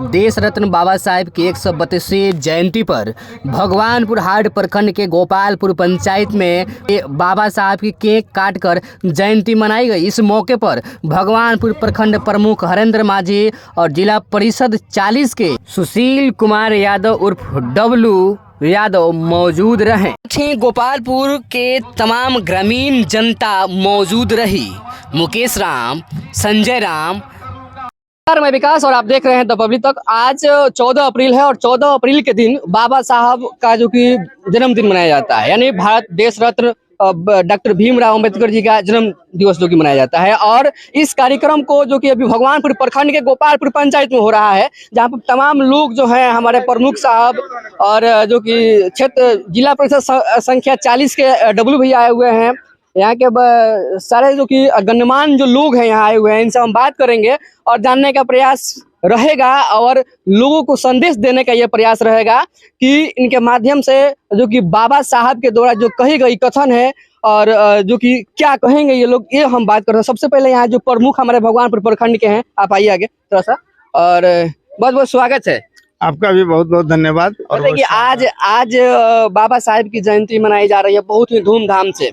देश रत्न बाबा साहेब की 132वीं जयंती पर भगवानपुर हाट प्रखंड के गोपालपुर पंचायत में बाबा साहब की केक काटकर जयंती मनाई गई। इस मौके पर भगवानपुर प्रखंड प्रमुख हरेंद्र माझी और जिला परिषद 40 के सुशील कुमार यादव उर्फ डब्लू यादव मौजूद रहे। गोपालपुर के तमाम ग्रामीण जनता मौजूद रही। मुकेश राम, संजय राम, मैं विकास और आप देख रहे हैं द पब्लिक तक। आज 14 अप्रैल है और 14 अप्रैल के दिन बाबा साहब का जो कि जन्मदिन मनाया जाता है, यानी भारत देश रत्न डॉक्टर भीमराव अंबेडकर जी का जन्म दिवस जो कि मनाया जाता है। और इस कार्यक्रम को जो कि अभी भगवानपुर प्रखंड के गोपालपुर पंचायत में हो रहा है, जहां पर तमाम लोग जो हैं हमारे प्रमुख साहब और जो कि क्षेत्र जिला परिषद संख्या 40 के डब्लू भैया आए हुए हैं। यहाँ के सारे जो कि गण्यमान जो लोग हैं यहाँ आए हुए हैं, इनसे हम बात करेंगे और जानने का प्रयास रहेगा और लोगों को संदेश देने का यह प्रयास रहेगा कि इनके माध्यम से जो कि बाबा साहब के द्वारा जो कही गई कथन है और जो कि क्या कहेंगे ये लोग, ये हम बात करते हैं। सबसे पहले यहाँ जो प्रमुख हमारे भगवानपुर प्रखंड के हैं, आप आइए आगे थोड़ा सा, और बहुत बहुत स्वागत है आपका भी। बहुत बहुत धन्यवाद। और देखिए आज बाबा साहब की जयंती मनाई जा रही है बहुत ही धूमधाम से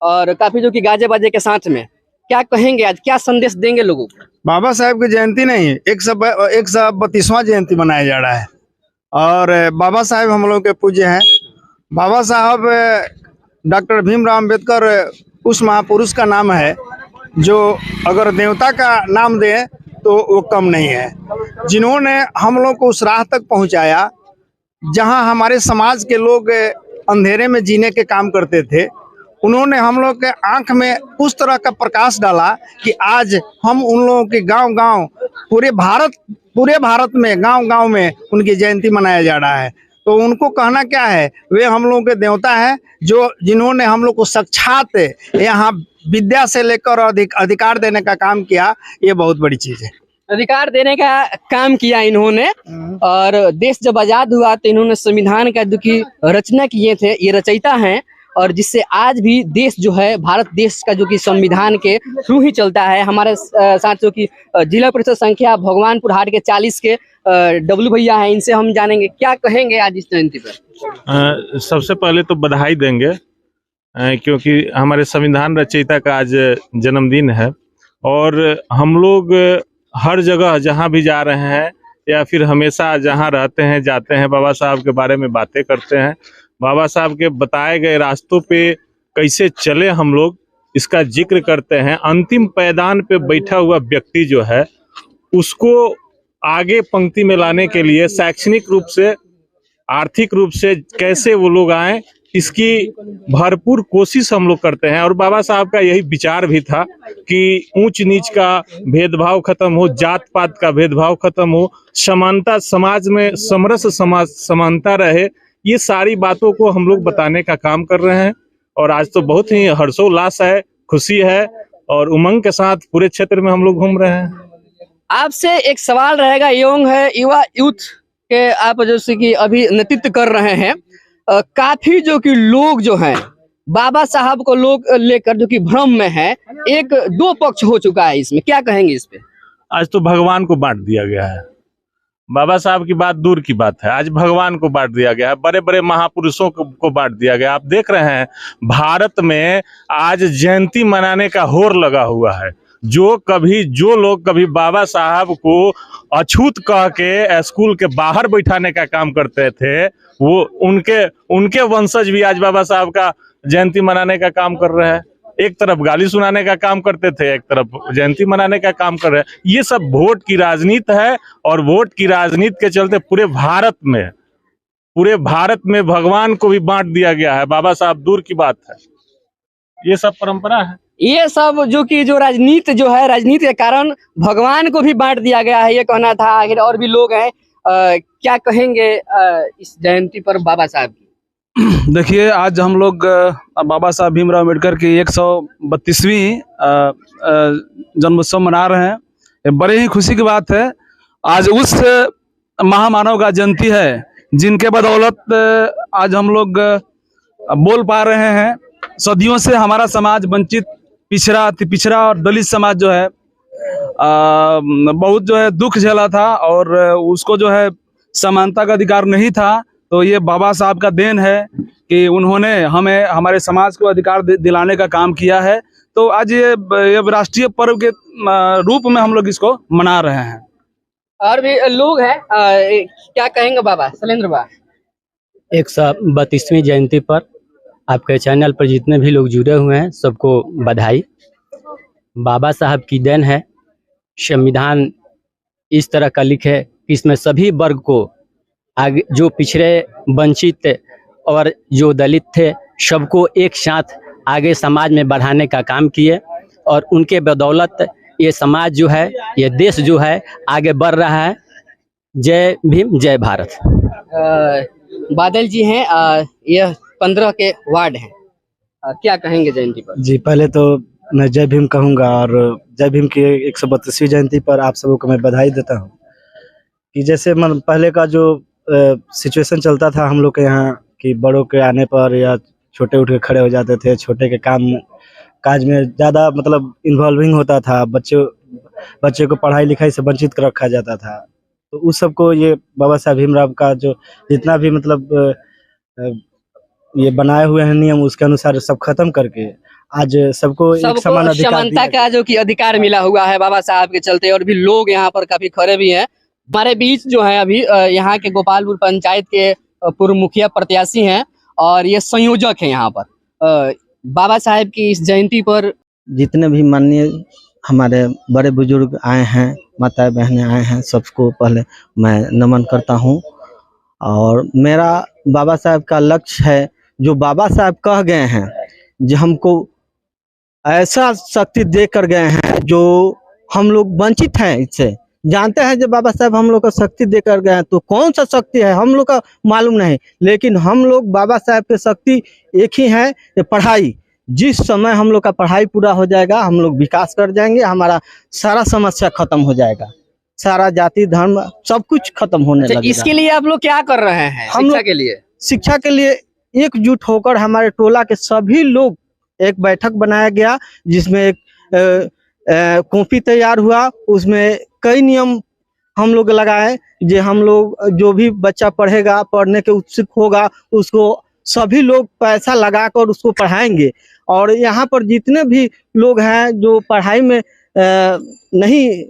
और काफी जो कि गाजे बाजे के साथ में। क्या कहेंगे आज, क्या संदेश देंगे लोगों को? बाबा साहब की जयंती नहीं, 132वां जयंती मनाया जा रहा है और बाबा साहब हम लोग के पूज्य हैं। बाबा साहब डॉक्टर भीमराव अंबेडकर उस महापुरुष का नाम है जो अगर देवता का नाम दें तो वो कम नहीं है, जिन्होंने हम लोग को उस राह तक पहुंचाया जहां हमारे समाज के लोग अंधेरे में जीने के काम करते थे। उन्होंने हम लोग के आंख में उस तरह का प्रकाश डाला कि आज हम उन लोगों के गांव-गांव पूरे भारत में गांव-गांव में उनकी जयंती मनाया जा रहा है। तो उनको कहना क्या है, वे हम लोगों के देवता है जो जिन्होंने हम लोग को साक्षात यहाँ विद्या से लेकर अधिकार देने का काम किया। ये बहुत बड़ी चीज है, अधिकार देने का काम किया इन्होंने। और देश जब आजाद हुआ तो इन्होंने संविधान का जो कि रचना किए थे, ये रचयिता हैं और जिससे आज भी देश जो है भारत देश का जो कि संविधान के थ्रू ही चलता है। हमारे साथ जो कि जिला परिषद संख्या भगवानपुर हाट के 40 के डब्लू भैया हैं, इनसे हम जानेंगे क्या कहेंगे आज इस जयंती पर। सबसे पहले तो बधाई देंगे क्योंकि हमारे संविधान रचयिता का आज जन्मदिन है और हम लोग हर जगह जहां भी जा रहे हैं या फिर हमेशा जहां रहते हैं जाते हैं बाबा साहब के बारे में बातें करते हैं। बाबा साहब के बताए गए रास्तों पे कैसे चले हम लोग, इसका जिक्र करते हैं। अंतिम पैदान पे बैठा हुआ व्यक्ति जो है उसको आगे पंक्ति में लाने के लिए शैक्षणिक रूप से, आर्थिक रूप से कैसे वो लोग आए, इसकी भरपूर कोशिश हम लोग करते हैं। और बाबा साहब का यही विचार भी था कि ऊंच नीच का भेदभाव खत्म हो, जात पात का भेदभाव खत्म हो, समानता समाज में समरस समाज समानता रहे। ये सारी बातों को हम लोग बताने का काम कर रहे हैं और आज तो बहुत ही हर्षोल्लास है, खुशी है और उमंग के साथ पूरे क्षेत्र में हम लोग घूम रहे हैं। आपसे एक सवाल रहेगा, युवा यूथ के आप जैसे कि अभी नेतृत्व कर रहे हैं, काफी जो कि लोग जो हैं बाबा साहब को लोग लेकर जो कि भ्रम में है, एक दो पक्ष हो चुका है इसमें, क्या कहेंगे इस पे? आज तो भगवान को बांट दिया गया है। बाबा साहब की बात दूर की बात है, आज भगवान को बांट दिया गया है, बड़े बड़े महापुरुषों को बांट दिया गया। आप देख रहे हैं भारत में आज जयंती मनाने का होड़ लगा हुआ है। जो लोग कभी बाबा साहब को अछूत कह के स्कूल के बाहर बैठाने का काम करते थे, वो उनके वंशज भी आज बाबा साहब का जयंती मनाने का काम कर रहे हैं। एक तरफ गाली सुनाने का काम करते थे, एक तरफ जयंती मनाने का काम कर रहे हैं। ये सब वोट की राजनीति है और वोट की राजनीति के चलते पूरे भारत में भगवान को भी बांट दिया गया है। बाबा साहब दूर की बात है, ये सब परंपरा है। ये सब जो कि जो राजनीति जो है, राजनीति के कारण भगवान को भी बांट दिया गया है, ये कहना था। आखिर और भी लोग हैं, क्या कहेंगे इस जयंती पर बाबा साहब की? देखिए, आज हम लोग बाबा साहब भीमराव अम्बेडकर की 132वीं जन्मोत्सव मना रहे हैं। ये बड़े ही खुशी की बात है। आज उस महामानव का जयंती है जिनके बदौलत आज हम लोग बोल पा रहे हैं। सदियों से हमारा समाज वंचित, पिछड़ा, अति पिछड़ा और दलित समाज जो है बहुत जो है दुख झेला था और उसको जो है समानता का अधिकार नहीं था। तो ये बाबा साहब का देन है कि उन्होंने हमें हमारे समाज को अधिकार दिलाने का काम किया है। तो आज ये राष्ट्रीय पर्व के रूप में हम लोग इसको मना रहे हैं। और भी लोग हैं, क्या कहेंगे बाबा शैलेंद्र बा? 132वीं जयंती पर आपके चैनल पर जितने भी लोग जुड़े हुए हैं सबको बधाई। बाबा साहब की देन है। संविधान इस तरह का लिखे कि इसमें सभी वर्ग को आगे, जो पिछड़े वंचित और जो दलित थे, सबको एक साथ आगे समाज में बढ़ाने का काम किए और उनके बदौलत ये समाज जो है, ये देश जो है आगे बढ़ रहा है। जय भीम, जय भारत। बादल जी हैं, यह 15 के वार्ड हैं, क्या कहेंगे जयंती पर? जी, पहले तो मैं जय भीम कहूँगा और जय भीम की 132वीं जयंती पर आप सबों को मैं बधाई देता हूँ। कि जैसे पहले का जो सिचुएशन चलता था हम लोग के यहाँ कि बड़ों के आने पर या छोटे उठ के खड़े हो जाते थे, छोटे के काम काज में ज़्यादा मतलब इन्वॉल्विंग होता था, बच्चे को पढ़ाई लिखाई से वंचित कर रखा जाता था। तो उस सब को ये बाबा साहब भीमराव का जो जितना भी मतलब ये बनाए हुए हैं नियम, उसके अनुसार सब खत्म करके आज सबको एक समान अधिकार, समानता का जो कि अधिकार मिला हुआ है बाबा साहब के चलते। और भी लोग यहाँ पर काफी खड़े भी हैं। हमारे बीच जो है अभी यहाँ के गोपालपुर पंचायत के पूर्व मुखिया प्रत्याशी हैं और ये संयोजक हैं यहाँ पर। बाबा साहब की इस जयंती पर जितने भी माननीय हमारे बड़े बुजुर्ग आए हैं, माता बहनें आए हैं, सबको पहले मैं नमन करता हूं। और मेरा बाबा साहब का लक्ष्य है, जो बाबा साहब कह गए हैं, जो हमको ऐसा शक्ति दे कर गए हैं जो हम लोग वंचित हैं इससे। जानते हैं जब बाबा साहब हम लोग को शक्ति देकर गए हैं तो कौन सा शक्ति है हम लोग का मालूम नहीं, लेकिन हम लोग बाबा साहब की शक्ति एक ही है, ये पढ़ाई। जिस समय हम लोग का पढ़ाई पूरा हो जाएगा हम लोग विकास कर जाएंगे, हमारा सारा समस्या खत्म हो जाएगा, सारा जाति धर्म सब कुछ खत्म होने लगेगा। इसके लिए आप लोग क्या कर रहे हैं? शिक्षा के लिए एकजुट होकर हमारे टोला के सभी लोग एक बैठक बनाया गया, जिसमें एक कॉपी तैयार हुआ, उसमें कई नियम हम लोग लगाए। जो हम लोग जो भी बच्चा पढ़ेगा, पढ़ने के उत्सुक होगा, उसको सभी लोग पैसा लगाकर उसको पढ़ाएंगे। और यहाँ पर जितने भी लोग हैं जो पढ़ाई में नहीं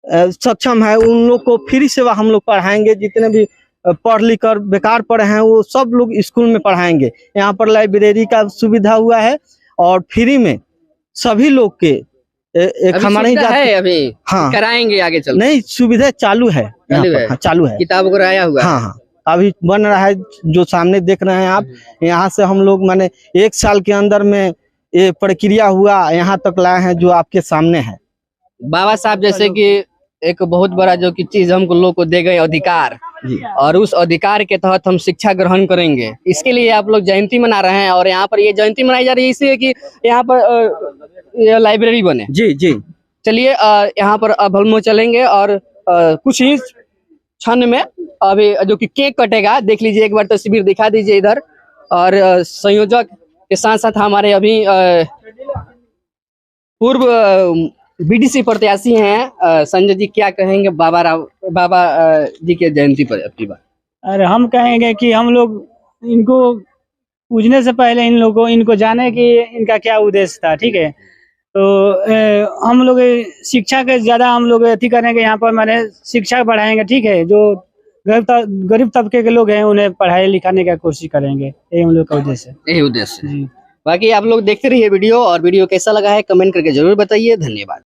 सक्षम है, उन लोग को फ्री सेवा हम लोग पढ़ाएंगे। जितने भी पढ़ लिख कर बेकार पढ़े हैं वो सब लोग स्कूल में पढ़ाएंगे। यहाँ पर लाइब्रेरी का सुविधा हुआ है और फ्री में सभी लोग के एक हमारे ही है अभी, हाँ कराएंगे आगे चल। नहीं, सुविधा चालू है, चालू है, किताब को कराया हुआ। हाँ, अभी बन रहा है, जो सामने देख रहे हैं आप। यहाँ से हम लोग माने 1 साल के अंदर में ये प्रक्रिया हुआ, यहाँ तक लाए हैं जो आपके सामने है। बाबा साहब जैसे कि एक बहुत बड़ा जो कि चीज हमको लोग को दे गए अधिकार, और उस अधिकार के तहत हम शिक्षा ग्रहण करेंगे। इसके लिए आप लोग जयंती मना रहे हैं और यहाँ पर ये जयंती मनाई जा रही है इसलिए कि यहाँ पर लाइब्रेरी बने। जी चलिए यहाँ पर अब हम लोग चलेंगे और कुछ ही क्षण में अभी जो कि केक कटेगा, देख लीजिए, एक बार तस्वीर दिखा दीजिए इधर। और संयोजक के साथ साथ हमारे अभी पूर्व बीडीसी प्रत्याशी हैं संजय जी, क्या कहेंगे बाबा जी के जयंती पर अपनी बात? अरे हम कहेंगे कि हम लोग इनको पूजने से पहले इनको जाने कि इनका क्या उद्देश्य था, ठीक है। तो हम लोग शिक्षा के ज्यादा हम लोग अथी करेंगे, यहाँ पर मैंने शिक्षा बढ़ाएंगे, ठीक है। जो गरीब तबके के लोग हैं उन्हें पढ़ाई लिखाने का कोशिश करेंगे, यही हम लोग का उद्देश्य है। यही उद्देश्य है। बाकी आप लोग देखते रहिए वीडियो, और वीडियो कैसा लगा है कमेंट करके जरूर बताइए। धन्यवाद।